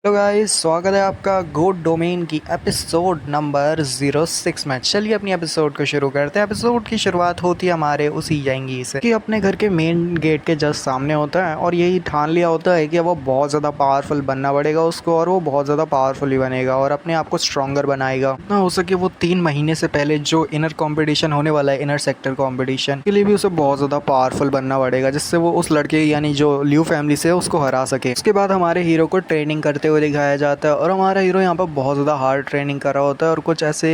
Hello guys, स्वागत है आपका गोट डोमेन की एपिसोड नंबर 06 में। चलिए अपनी एपिसोड को शुरू करते हैं। एपिसोड की शुरुआत होती है हमारे उसी यंगी से कि अपने घर के मेन गेट के जस्ट सामने होता है और यही ठान लिया होता है कि वो बहुत ज़्यादा पावरफुल बनना पड़ेगा उसको, और वो बहुत ज़्यादा पावरफुल ही बनेगा और अपने आप को स्ट्रॉन्गर बनाएगा। ना हो सके वो 3 महीने से पहले जो इनर कॉम्पिटिशन होने वाला है, इनर सेक्टर कॉम्पिटिशन के लिए भी उसे बहुत ज़्यादा पावरफुल बनना पड़ेगा, जिससे वो उस लड़के यानी जो लियू फैमिली से उसको हरा सके। उसके बाद हमारे हीरो को ट्रेनिंग करते हुए दिखाया जाता है और हमारा हीरो यहाँ पर बहुत ज़्यादा हार्ड ट्रेनिंग कर रहा होता है और कुछ ऐसे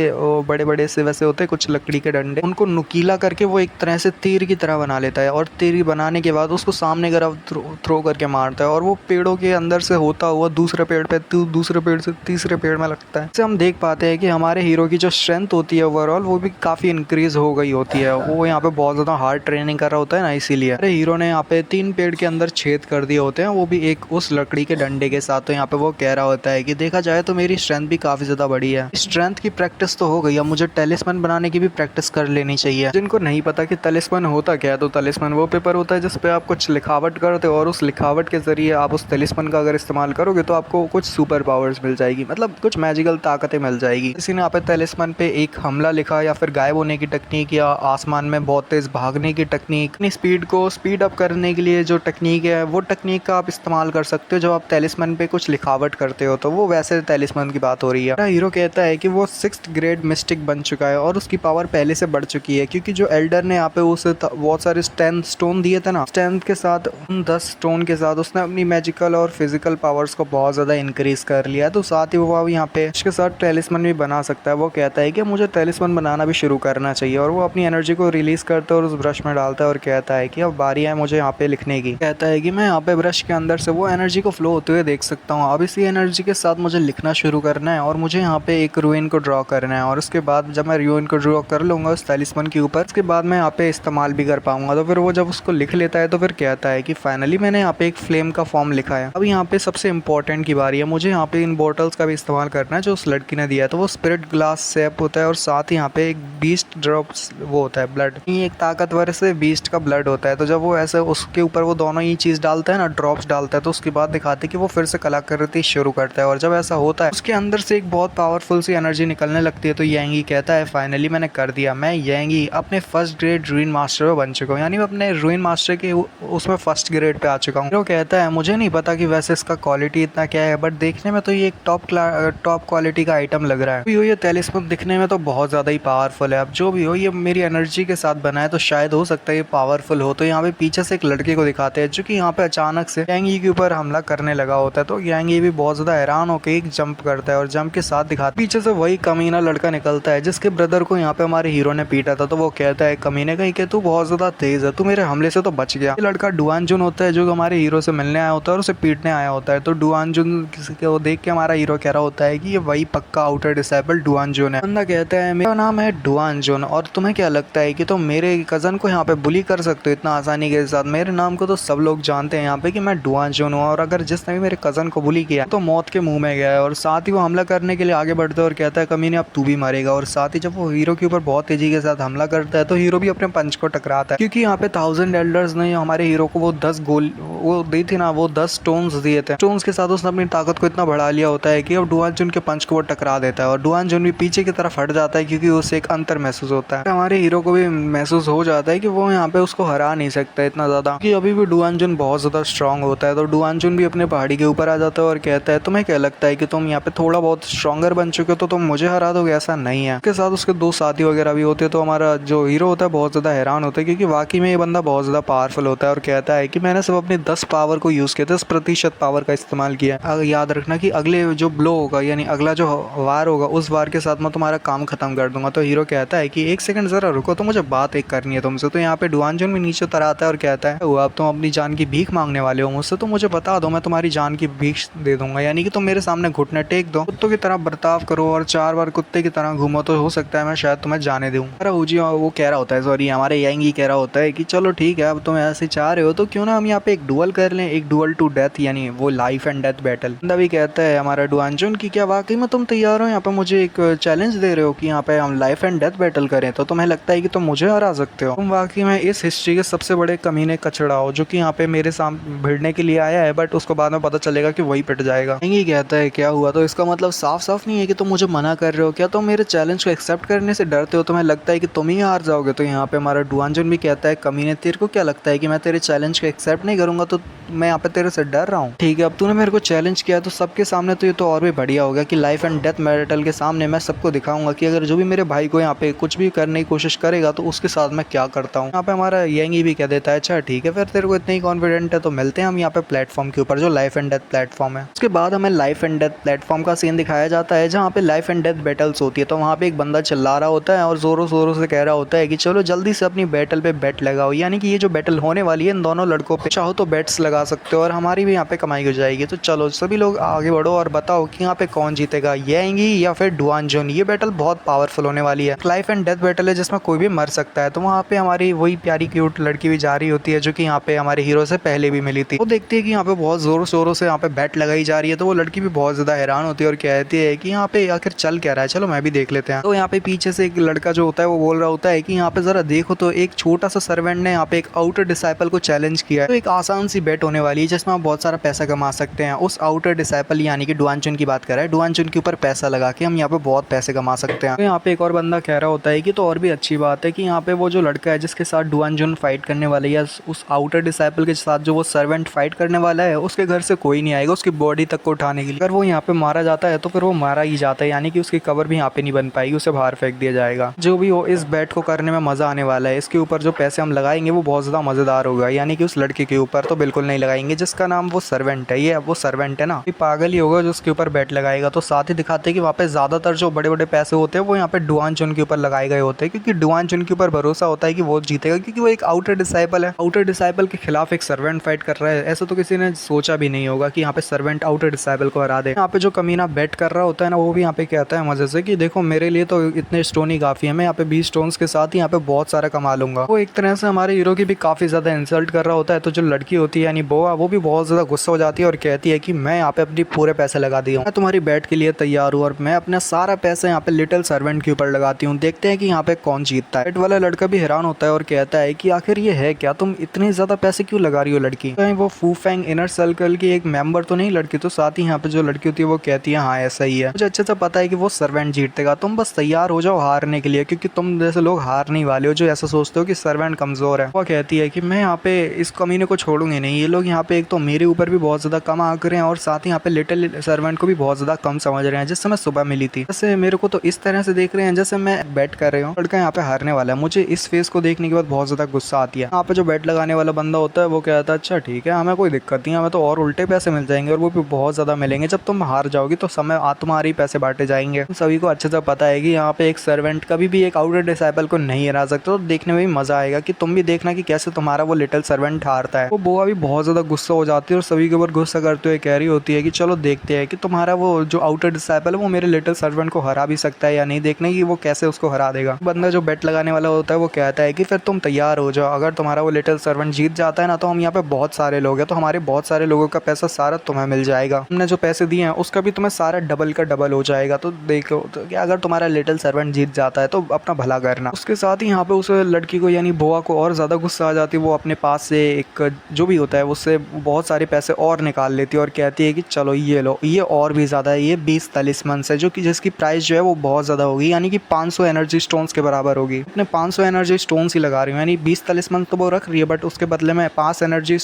बड़े बड़े से वैसे होते हैं कुछ लकड़ी के डंडे, उनको नुकीला करके वो एक तरह से तीर की तरह बना लेता है और तीर बनाने के बाद उसको सामने की तरफ थ्रो करके मारता है और वो पेड़ों के अंदर से होता हुआ दूसरे पेड़ पे, दूसरे पेड़ से तीसरे पेड़ में लगता है। इससे हम देख पाते हैं कि हमारे हीरो की जो स्ट्रेंथ होती है ओवरऑल वो भी काफ़ी इंक्रीज हो गई होती है। वो यहाँ पे बहुत ज़्यादा हार्ड ट्रेनिंग कर रहा होता है ना, इसीलिए अरे हीरो ने यहाँ पे 3 पेड़ के अंदर छेद कर दिए होते हैं, वो भी एक उस लकड़ी के डंडे के साथ। तो यहाँ पे वो कह रहा होता है कि देखा जाए तो मेरी स्ट्रेंथ भी काफ़ी ज़्यादा बड़ी है। स्ट्रेंथ की प्रैक्टिस तो हो गई, अब मुझे टेलिस्मैन बनाने की भी प्रैक्टिस कर लेनी चाहिए। जिनको नहीं पता कि टेलिस्मैन होता क्या है, तो टेलिस्मैन वो पेपर होता है जिसपे आप कुछ लिखावट करते हो और उस लिखावट के जरिए आप उस टेलिस्मैन का अगर इस्तेमाल करोगे तो आपको कुछ सुपर पावर्स मिल जाएगी, मतलब कुछ मैजिकल ताकतें मिल जाएगी। किसी ने यहाँ पे टेलिस्मैन पे एक हमला लिखा या फिर गायब होने की टेक्निक या आसमान में बहुत तेज भागने की टेक्निक, अपनी स्पीड को स्पीड अप करने के लिए जो टेक्निक है वो टेक्निक का आप इस्तेमाल कर सकते हो जब आप टेलिस्मैन पे कुछ लिखावट करते हो। तो वो वैसे टेलिस्मैन की बात हो रही है। हीरो कहता है कि वो 6th ग्रेड मिस्टिक बन चुका है और उसकी पावर पहले से बढ़ चुकी है, क्योंकि जो एल्डर ने यहाँ पे उसे बहुत सारे 10 स्टोन दिए थे ना, 10 के साथ उन 10 स्टोन के साथ उसने अपनी मैजिकल और फिजिकल पावर्स को बहुत ज़्यादा इंक्रीज कर लिया। तो साथ ही वो अब यहाँ पे इसके साथ टेलिस्मैन भी बना सकता है। वो कहता है कि मुझे टेलिस्मैन बनाना भी शुरू करना चाहिए और वो अपनी एनर्जी को रिलीज करता है और उस ब्रश में डालता है और कहता है कि अब बारी है मुझे यहाँ पे लिखने की। कहता है कि मैं यहाँ पे ब्रश के अंदर से वो एनर्जी को फ्लो होते हुए देख सकता हूँ। अब इसी एनर्जी के साथ मुझे लिखना शुरू करना है और मुझे यहाँ पे एक रूइन को ड्रॉ करना है, और उसके बाद जब मैं रूइन को ड्रॉ कर लूँगा उस टेलिस्मैन के ऊपर, उसके बाद मैं यहाँ पे इस्तेमाल भी कर पाऊंगा। तो फिर वो जब उसको लिख लेता है तो फिर कहता है कि फाइनली मैंने यहाँ पे एक फ्लेम का फॉर्म लिखा है। अब यहाँ पे सबसे इंपॉर्टेंट की बारी है, मुझे यहाँ पे इन बॉटल्स का भी इस्तेमाल करना है जो उस लड़की ने दिया है। तो वो स्पिरिट ग्लास सेप होता है और साथ ही यहाँ पे एक बीस्ट ड्रॉप्स वो होता है ब्लड, एक ताकतवर से बीस्ट का ब्लड होता है। तो जब वो ऐसे उसके ऊपर वो दोनों ही चीज़ डालता है ना, ड्रॉप्स डालता है, तो उसके बाद दिखाते हैं कि वो फिर से कलाकृति शुरू करता है और जब ऐसा होता है उसके अंदर से एक बहुत पावरफुल सी एनर्जी निकलने लगती है। तो यंगी कहता है फाइनली मैंने कर दिया, मैं यंगी अपने फर्स्ट ग्रेड रूइन मास्टर में बन चुका हूँ, यानी मैं अपने रूइन मास्टर के उसमें फर्स्ट ग्रेड पे आ चुका हूँ। वो कहता है मुझे नहीं पता कि वैसे इसका क्वालिटी इतना क्या है, बट देखने में तो ये एक टॉप क्वालिटी का आइटम लग रहा है। ये टेलीस्कोप दिखने में तो बहुत ज़्यादा ही पावरफुल है। अब जो भी हो ये मेरी एनर्जी के साथ बना है तो शायद हो सकता है ये पावरफुल हो। तो यहाँ पे पीछे से एक लड़के को दिखाते हैं जो कि यहाँ पे अचानक से यांगी के ऊपर हमला करने लगा होता है। तो यांगी भी बहुत ज़्यादा हैरान होकर एक जंप करता है और जंप के साथ दिखाता है पीछे से वही कमीना लड़का निकलता है जिसके ब्रदर को यहाँ पे हमारे हीरो ने पीटा था। तो वो कहता है कमीने कहीं के तू बहुत ज़्यादा तेज है, तू मेरे हमले से तो बच गया। ये लड़का डुआनजुन होता है जो हमारे हीरो से मिलने आया होता है और उसे पीटने आया होता है। तो डुआनजुन किसी को देख के हमारा हीरो कह रहा होता है कि ये वही पक्का आउटर डिसेबल डुआनजुन है। बंदा कहता है मेरा नाम है डुआनजुन और तुम्हें क्या लगता है कि तुम मेरे कज़न को यहाँ पे बुली कर सकते हो इतना आसानी के साथ? मेरे नाम को तो सब लोग जानते हैं यहाँ पे कि मैं डुआनजुन हूँ, और अगर जिसने भी मेरे कज़न को बुली किया तो मौत के मुंह में गया है। और साथ ही वो हमला करने के लिए आगे बढ़ता है और कहता है कमीने अब तू भी मरेगा। और साथ ही जब वो हीरो के ऊपर बहुत तेजी के साथ हमला करता है तो हीरो भी अपने पंच को टकराता है, क्योंकि यहाँ पे 1000 एल्डर्स ने हमारे हीरो को वो 10 गोल वो दी थी ना, वो 10 स्टोन्स दिए थे। स्टोन्स के साथ उसने अपनी ताकत को इतना बढ़ा लिया होता है कि अब डुआनजुन के पंच को वो टकरा देता है और डुआनजुन भी पीछे की तरफ हट जाता है क्योंकि उसे एक अंतर महसूस होता है। हमारे हीरो को भी महसूस हो जाता है कि वो यहाँ पे उसको हरा नहीं सकता इतना ज्यादा, कि अभी भी डुआनजुन बहुत ज्यादा स्ट्रांग होता है। तो डुआनजुन भी अपने पहाड़ी के ऊपर आ जाता है और कहता है तुम्हें क्या लगता है कि तुम यहाँ पे थोड़ा बहुत स्ट्रॉन्गर बन चुके हो तो तुम मुझे हरा दोगे? ऐसा नहीं है। उसके साथ उसके 2 साथी वगैरह भी होते हैं। तो हमारा जो हीरो होता है बहुत ज्यादा हैरान होता है क्योंकि वाकई में ये बंदा बहुत ज्यादा पावरफुल होता है और कहता है कि मैंने सिर्फ अपनी 10 पावर को यूज किया, 10% पावर का इस्तेमाल किया। याद रखना कि अगले जो ब्लो होगा यानी अगला जो वार होगा उस वार के साथ मैं तुम्हारा काम खत्म कर दूंगा। तो हीरो कहता है कि 1 सेकंड जरा रुको, तो मुझे बात एक करनी है तुमसे। तो यहाँ पे डुआनजुन भी नीचे उतर आता है और कहता है अब तुम अपनी जान की भीख मांगने वाले हो मुझसे, तो मुझे बता दो मैं तुम्हारी जान की भीख दे दूंगा, यानी कि तुम मेरे सामने घुटने टेक दो, कुत्तों की तरह बर्ताव करो और 4 बार कुत्ते की तरह घूमो, तो हो सकता है मैं शायद तुम्हें जाने दूं। अरे उजी वो कह रहा होता है, सॉरी हमारे यांगी कह रहा होता है कि चलो ठीक है अब तुम ऐसे चाह रहे हो तो क्यों ना हम यहाँ पे एक डुअल कर लें, एक डुअल टू डेथ, यानी वो लाइफ एंड डेथ बैटल। बंदा भी कहता है हमारा डुआनजुन की क्या वाकई में तुम तैयार हो यहाँ पे मुझे एक चैलेंज दे रहे हो कि यहाँ पे हम लाइफ एंड डेथ बैटल करें? तो तुम्हें लगता है कि तुम मुझे हरा सकते हो? तुम वाकई में इस हिस्ट्री के सबसे बड़े कमीने कचड़ा हो जो कि यहाँ पे मेरे सामने भिड़ने के लिए आया है, बट उसको बाद में पता चलेगा कि वही पिट बैठ जाएगा। यंगी कहता है क्या हुआ, तो इसका मतलब साफ साफ नहीं है कि तुम मुझे मना कर रहे हो क्या, तुम मेरे चैलेंज को एक्सेप्ट करने से डरते हो, तुम्हें लगता है कि तुम ही हार जाओगे। तो यहाँ पे हमारा डुआनजुन भी कहता है कमीने तेरे को क्या लगता है कि मैं तेरे चैलेंज को एक्सेप्ट नहीं करूंगा, तो मैं यहाँ पे तेरे से डर रहा हूँ। ठीक है, अब तूने मेरे को चैलेंज किया तो सबके सामने तो ये तो और भी बढ़िया होगा कि लाइफ एंड डेथ बैटल के सामने मैं सबको दिखाऊंगा कि अगर जो भी मेरे भाई को यहाँ पे कुछ भी करने की कोशिश करेगा तो उसके साथ मैं क्या करता हूँ। यहाँ पे हमारा यंगी भी कह देता है अच्छा ठीक है, फिर तेरे को इतना ही कॉन्फिडेंट है तो मिलते हैं हम यहाँ पे प्लेटफॉर्म के ऊपर जो लाइफ एंड डेथ प्लेटफॉर्म है। उसके बाद हमें लाइफ एंड डेथ प्लेटफॉर्म का सीन दिखाया जाता है जहाँ पे लाइफ एंड डेथ बैटल्स होती है। तो वहाँ पे एक बंदा चिल्ला रहा होता है और जोरों शोरों से कह रहा होता है कि चलो जल्दी से अपनी बैटल पे बेट लगाओ, यानी कि ये जो बैटल होने वाली है इन दोनों लड़कों पे चाहो तो बेट्स लगा सकते हो और हमारी भी यहाँ पे कमाई हो जाएगी। तो चलो सभी लोग आगे बढ़ो और बताओ कि यहाँ पे कौन जीतेगा, येंगी या फिर डुआनजुन। ये बैटल बहुत पावरफुल होने वाली है, लाइफ एंड डेथ बैटल है जिसमें कोई भी मर सकता है। तो वहाँ पे हमारी वही प्यारी क्यूट लड़की भी जा रही होती है जो कि यहाँ पे हमारे हीरो से पहले भी मिली थी। वो देखती है कि यहाँ पे बहुत जोरों शोरों से यहाँ पे बैट लगाई जा रही है, तो वो लड़की भी बहुत ज्यादा हैरान होती है और कहती है कि यहाँ पे आखिर चल क्या रहा है, चलो मैं भी देख लेते हैं। तो यहाँ पे पीछे से एक लड़का जो होता है वो बोल रहा होता है कि यहाँ पे जरा देखो तो एक छोटा सा सर्वेंट ने यहाँ पे एक आउटर डिसाइपल को चैलेंज किया है। तो एक आसान सी बेट होने वाली है जिसमें आप बहुत सारा पैसा कमा सकते हैं। उस आउटर डिसाइपल यानी कि डुआनजुन की बात कर रहा है, डुआनजुन के ऊपर पैसा लगा के हम यहाँ पे बहुत पैसे कमा सकते हैं। तो यहाँ पे एक और बंदा कह रहा होता है कि तो और भी अच्छी बात है कि यहाँ पे वो जो लड़का है जिसके साथ डुआनजुन फाइट करने वाला है या उस आउटर डिसाइपल के साथ जो वो सर्वेंट फाइट करने वाला है उसके घर से कोई नहीं आएगा उसकी बॉडी तक को उठाने के लिए। अगर वो यहाँ पे मारा जाता है तो फिर वो मारा ही जाता है, यानी कि उसकी कवर भी यहाँ पे नहीं बन पाएगी, उसे बाहर फेंक दिया जाएगा। जो भी हो इस बैट को करने में मजा आने वाला है, इसके ऊपर जो पैसे हम लगाएंगे वो बहुत ज्यादा मजेदार होगा। यानी कि उस लड़के के ऊपर तो बिल्कुल नहीं लगाएंगे जिसका नाम वो सर्वेंट है। ये वो सर्वेंट है ना, ये पागल ही होगा जो उसके ऊपर बैट लगाएगा। तो साथ ही दिखाते हैं कि वहाँ पे ज्यादातर जो बड़े बड़े पैसे होते हैं वो यहाँ पे डुआनजुन के ऊपर लगाए गए होते हैं, क्योंकि डुआनजुन के ऊपर भरोसा होता है कि वो जीतेगा, क्योंकि वो एक आउटर डिसाइपल है। आउटर डिसाइपल के खिलाफ एक सर्वेंट फाइट कर रहा है, ऐसा तो किसी ने सोचा भी नहीं होगा कि यहाँ पे सर्वेंट आउटर डिसाइपल को हरा दे। यहाँ पे जो कमीना बेट कर रहा होता है ना वो भी यहाँ पे कहता है मजे से कि देखो मेरे लिए तो इतने स्टोन ही काफी है, मैं यहाँ पे 20 स्टोन्स के साथ ही यहाँ पे बहुत सारा कमा लूंगा। वो एक तरह से हमारे हीरो की भी काफी ज्यादा इंसल्ट कर रहा होता है। तो जो लड़की होती है यानी बोआ, वो भी बहुत ज्यादा गुस्सा हो जाती है और कहती है कि मैं यहाँ पे अपनी पूरे पैसे लगा दी हूँ, मैं तुम्हारी बैट के लिए तैयार हूँ और मैं अपना सारा पैसा यहाँ पे लिटिल सर्वेंट के ऊपर लगाती हूँ, देखते हैं कि यहाँ पे कौन जीतता है। बैट वाला लड़का भी हैरान होता है और कहता है कि आखिर ये है क्या, तुम इतने ज्यादा पैसे क्यों लगा रही हो लड़की, कहीं वो फूफैंग इनर सर्कल की एक मेंबर तो नहीं लड़की। तो साथ ही यहाँ पे जो लड़की होती है वो कहती है हाँ ऐसा ही है, मुझे अच्छे से पता है कि वो सर्वेंट जीतेगा, तुम बस तैयार हो जाओ हारने के लिए, क्योंकि तुम जैसे लोग हार नहीं वाले हो जो ऐसा सोचते हो कि सर्वेंट कमजोर है। वो कहती है कि मैं यहाँ पे इस कमीने को छोड़ूंगी नहीं, ये लोग यहाँ पे एक तो मेरे ऊपर भी बहुत ज्यादा कम आंक रहे हैं और साथ ही यहाँ पे लिटिल सर्वेंट को भी बहुत ज्यादा कम समझ रहे हैं, जिससे मैं सुबह मिली थी जैसे मेरे को तो इस तरह से देख रहे हैं जैसे मैं बैट कर रही हूँ, लड़का यहाँ पे हारने वाला है। मुझे इस फेस को देखने के बाद बहुत ज्यादा गुस्सा आती है। यहाँ पे जो बैट लगाने वाला बंदा होता है वो कहता है अच्छा ठीक है हमें कोई दिक्कत नहीं है, हमें तो और उल्टे पैसे मिल जाएंगे और वो भी बहुत ज्यादा मिलेंगे, जब तुम हार जाओगी तो समय तुम्हारे पैसे बांटे जाएंगे। सभी को अच्छे से पता है कि यहाँ पे एक सर्वेंट कभी भी एक आउटर डिसाइपल को नहीं हरा सकते, तो देखने में भी मजा आएगा कि तुम भी देखना कि कैसे तुम्हारा वो लिटिल सर्वेंट हारता है। वो बोआ भी बहुत ज्यादा गुस्सा हो जाती है और सभी के ऊपर गुस्सा करते हुए कह रही होती है कि चलो देखते हैं कि तुम्हारा वो जो आउटर डिसाइपल है वो मेरे लिटिल सर्वेंट को हरा भी सकता है या नहीं, देखने की वो कैसे उसको हरा देगा। बंदा जो बेट लगाने वाला होता है वो कहता है कि फिर तुम तैयार हो जाओ, अगर तुम्हारा वो लिटिल सर्वेंट जीत जाता है ना तो हम यहाँ पे बहुत सारे लोग हैं, तो हमारे बहुत सारे लोगों का पैसा सारा तुम्हें मिल जाएगा, हमने जो पैसे दिए हैं उसका भी तुम्हें सारा डबल का डबल हो जाएगा। तो देखो तो क्या अगर तुम्हारा लिटिल सर्वेंट जीत जाता है तो अपना भला करना। उसके साथ ही यहाँ पे उस लड़की को यानी बोआ को और ज्यादा गुस्सा आ जाती है, वो अपने पास से एक जो भी होता है उससे बहुत सारे पैसे और निकाल लेती है और कहती है कि चलो ये लो, ये और भी ज्यादा है, ये 20 तलिस्मन है जो कि जिसकी प्राइस जो है वो बहुत ज्यादा होगी, यानी कि 500 एनर्जी स्टोन्स के बराबर होगी। अपने 500 एनर्जी स्टोन्स ही लगा रही हूँ, यानी 20 तलिस्मन तो वो रख रही है बट उसके बदले में 500 एनर्जी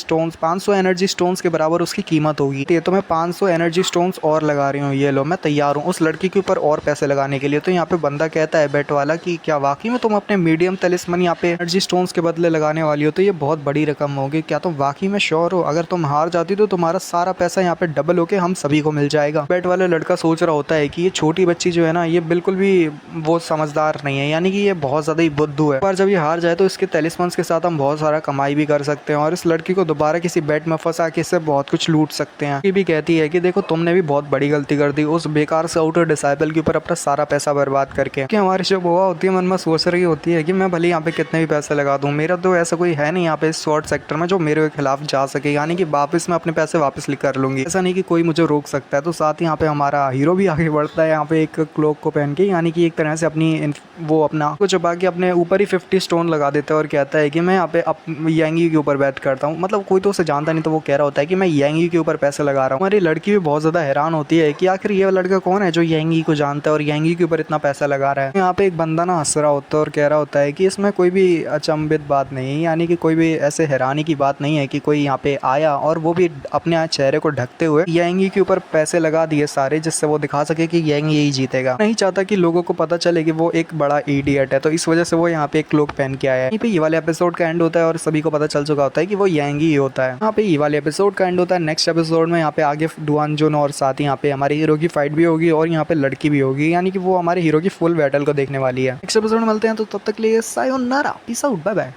स्टोन्स के बराबर उसकी कीमत होगी। तो मैं 500 एनर्जी स्टोन्स और लगा रही हूँ, ये लो मैं तैयार हूँ उस लड़की के ऊपर और पैसे लगाने के लिए। तो यहाँ पे बंदा कहता है बेट वाला कि क्या वाकई में तुम अपने मीडियम तलिस्मन यहाँ पे एनर्जी स्टोन्स के बदले लगाने वाली हो, तो ये बहुत बड़ी रकम होगी, क्या तुम वाकई में श्योर हो, अगर तुम हार जाती तो तुम्हारा सारा पैसा यहाँ पे डबल होके हम सभी को मिल जाएगा। बेट वाला लड़का सोच रहा होता है कि ये छोटी बच्ची जो है ना ये बिल्कुल भी वो समझदार नहीं है, यानी कि ये बहुत ज्यादा ही बुद्धू है, पर जब ये हार जाए तो इसके तलिस्मन्स के साथ हम बहुत सारा कमाई भी कर सकते हैं और इस लड़की को दोबारा किसी बेट में फंसा के इससे बहुत कुछ लूट सकते हैं। ये भी कहती है कि देखो तुमने भी बहुत बड़ी गलती कर दी उस बेकार से आउटर डिसाइपल के ऊपर अपना सारा पैसा बर्बाद करके, कि हमारी जो बुआ होती है मन में सोच रही होती है कि मैं भले यहाँ पे कितने भी पैसे लगा दूं, मेरा तो ऐसा कोई है नहीं यहाँ पे इस शॉर्ट सेक्टर में जो मेरे खिलाफ जा सके, यानी कि वापस मैं अपने पैसे वापस कर लूंगी, ऐसा नहीं कि कोई मुझे रोक सकता है। तो साथ ही यहाँ पे हमारा हीरो भी आगे बढ़ता है यहाँ पे एक क्लोक को पहन के, यानी कि एक तरह से अपनी वो अपना को छुपा के अपने ऊपर ही 50 स्टोन लगा देता है और कहता है कि मैं यहाँ पे येंगी के ऊपर बैट करता हूँ। मतलब कोई तो उसे जानता नहीं, तो वो कह रहा होता है कि मैं येंगी के ऊपर पैसे लगा लगा रहा हूँ। हमारी लड़की भी बहुत ज्यादा हैरान होती है कि आखिर ये लड़का कौन है जो यांगी को जानता है और यांगी के ऊपर इतना पैसा लगा रहा है। यहाँ पे एक बंदा ना हंस रहा होता है और कह रहा होता है कि इसमें कोई भी अचंभित बात नहीं है, यानी कि कोई भी ऐसे हैरानी की बात नहीं है कि कोई यहाँ पे आया और वो भी अपने चेहरे को ढकते हुए यांगी के ऊपर पैसे लगा दिए सारे, जिससे वो दिखा सके कि यांगी यही जीतेगा। नहीं चाहता कि लोगों को पता चले कि वो एक बड़ा इडियट है, तो इस वजह से वो यहाँ पे एक क्लोक पहन के आया है। यहीं पे ये वाले एपिसोड का एंड होता है और सभी को पता चल चुका होता है कि वो यांगी ही होता है। यहाँ पे ये वाले एपिसोड का एंड होता है। नेक्स्ट एपिसोड में यहाँ पे आगे डुआन जुन और साथ ही यहाँ पे हमारे हीरो की फाइट भी होगी और यहाँ पे लड़की भी होगी, यानी कि वो हमारे हीरो की फुल बैटल को देखने वाली है। नेक्स्ट एपिसोड में मिलते हैं, तो तब तक के लिए sayonara, peace out, bye bye.